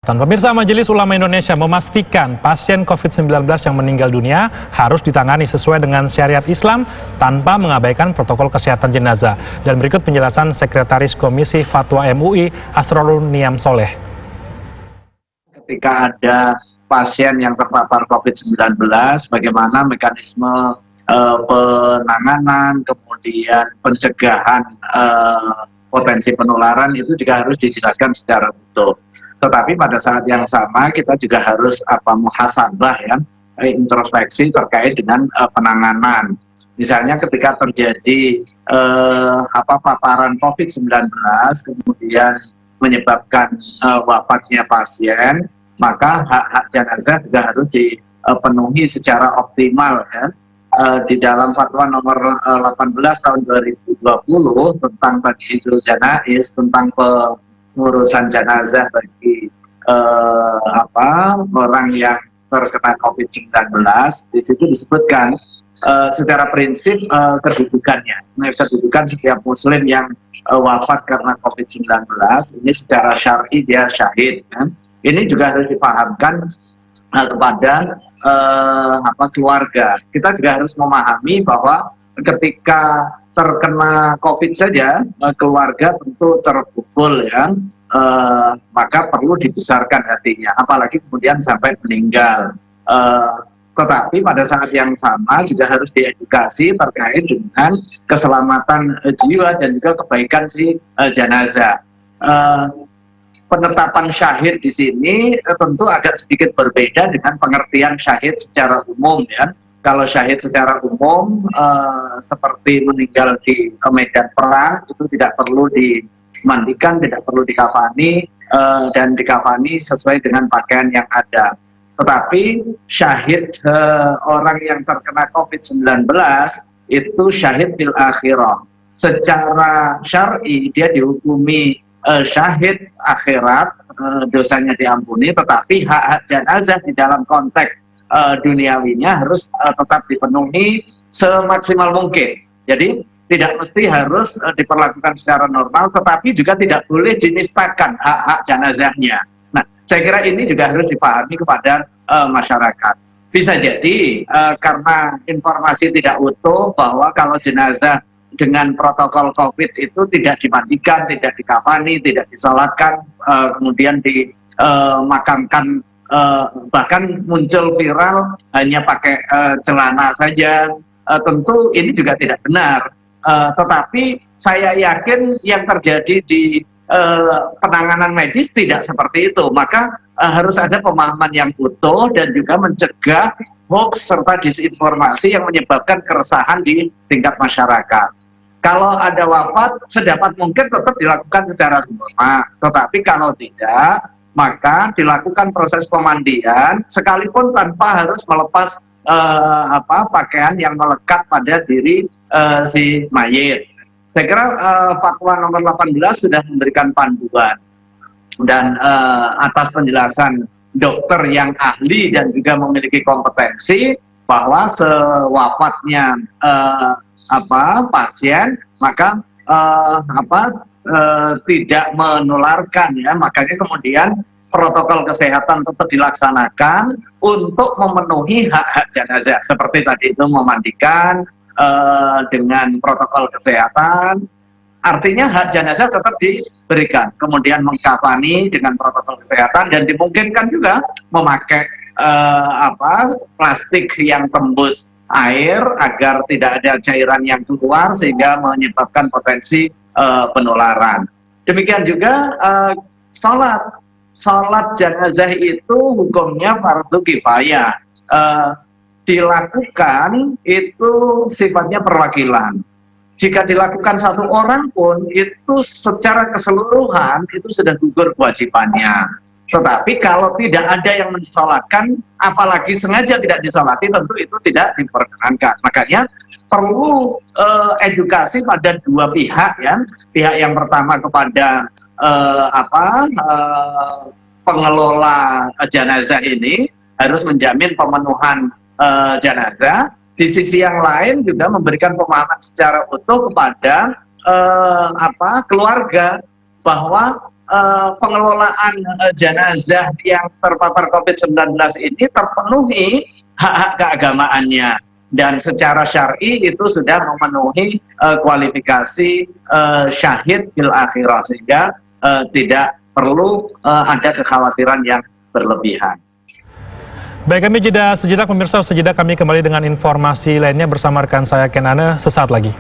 Pemirsa, Majelis Ulama Indonesia memastikan pasien COVID-19 yang meninggal dunia harus ditangani sesuai dengan syariat Islam tanpa mengabaikan protokol kesehatan jenazah. Dan berikut penjelasan Sekretaris Komisi Fatwa MUI Asrorun Niam Soleh. Ketika ada pasien yang terpapar COVID-19, bagaimana mekanisme penanganan, kemudian pencegahan potensi penularan itu juga harus dijelaskan secara utuh. Tetapi pada saat yang sama kita juga harus muhasabah ya, introspeksi terkait dengan penanganan. Misalnya ketika terjadi paparan COVID-19 kemudian menyebabkan wafatnya pasien, maka hak-hak jenazah juga harus dipenuhi secara optimal ya. Di dalam fatwa nomor 18 tahun 2020 tentang Tadhiyul Janaiz, tentang pengurusan jenazah bagi orang yang terkena COVID-19, di situ disebutkan secara prinsip kedudukan setiap muslim yang wafat karena COVID-19 ini secara syar'i dia syahid kan? Ini juga harus dipahamkan kepada keluarga. Kita juga harus memahami bahwa ketika terkena COVID saja, keluarga tentu terpukul ya, maka perlu dibesarkan hatinya, apalagi kemudian sampai meninggal. Tetapi pada saat yang sama juga harus diedukasi terkait dengan keselamatan jiwa dan juga kebaikan si jenazah. Penetapan syahid di sini tentu agak sedikit berbeda dengan pengertian syahid secara umum ya. Kalau syahid secara umum seperti meninggal di medan perang itu tidak perlu dimandikan, tidak perlu dikafani dan dikafani sesuai dengan pakaian yang ada. Tetapi syahid orang yang terkena COVID-19 itu syahid fil akhirah. Secara syar'i dia dihukumi syahid akhirat, dosanya diampuni, tetapi hak-hak jenazah di dalam konteks duniawinya harus tetap dipenuhi semaksimal mungkin. Jadi tidak mesti harus diperlakukan secara normal, tetapi juga tidak boleh dinistakan hak-hak jenazahnya. Nah, saya kira ini juga harus dipahami kepada masyarakat. Bisa jadi karena informasi tidak utuh bahwa kalau jenazah dengan protokol COVID itu tidak dimandikan, tidak dikafani, tidak disolatkan, kemudian dimakamkan, bahkan muncul viral hanya pakai celana saja. Tentu ini juga tidak benar. Tetapi saya yakin yang terjadi di penanganan medis tidak seperti itu. Maka harus ada pemahaman yang utuh dan juga mencegah hoax serta disinformasi yang menyebabkan keresahan di tingkat masyarakat. Kalau ada wafat, sedapat mungkin tetap dilakukan secara normal. Tetapi kalau tidak, maka dilakukan proses pemandian, sekalipun tanpa harus melepas pakaian yang melekat pada diri si mayit. Saya kira fatwa nomor 18 sudah memberikan panduan. Dan atas penjelasan dokter yang ahli dan juga memiliki kompetensi bahwa sewafatnya pasien maka tidak menularkan ya, makanya kemudian protokol kesehatan tetap dilaksanakan untuk memenuhi hak-hak jenazah seperti tadi itu memandikan dengan protokol kesehatan. Artinya hak jenazah tetap diberikan, kemudian mengkafani dengan protokol kesehatan dan dimungkinkan juga memakai plastik yang tembus air agar tidak ada cairan yang keluar sehingga menyebabkan potensi penularan. Demikian juga sholat jenazah itu hukumnya fardu kifayah, dilakukan itu sifatnya perwakilan. Jika dilakukan satu orang pun itu secara keseluruhan itu sudah gugur kewajibannya. Tetapi kalau tidak ada yang mensolatkan, apalagi sengaja tidak disolati, tentu itu tidak diperkenankan. Makanya perlu edukasi pada dua pihak ya. Pihak yang pertama kepada pengelola jenazah ini harus menjamin pemenuhan jenazah. Di sisi yang lain juga memberikan pemahaman secara utuh kepada keluarga bahwa pengelolaan jenazah yang terpapar COVID-19 ini terpenuhi hak-hak keagamaannya, dan secara syar'i itu sudah memenuhi kualifikasi syahid fil akhirah, sehingga tidak perlu ada kekhawatiran yang berlebihan. Baik, kami jeda sejenak pemirsa, sejenak kami kembali dengan informasi lainnya bersama rekan saya Ken Ane sesaat lagi.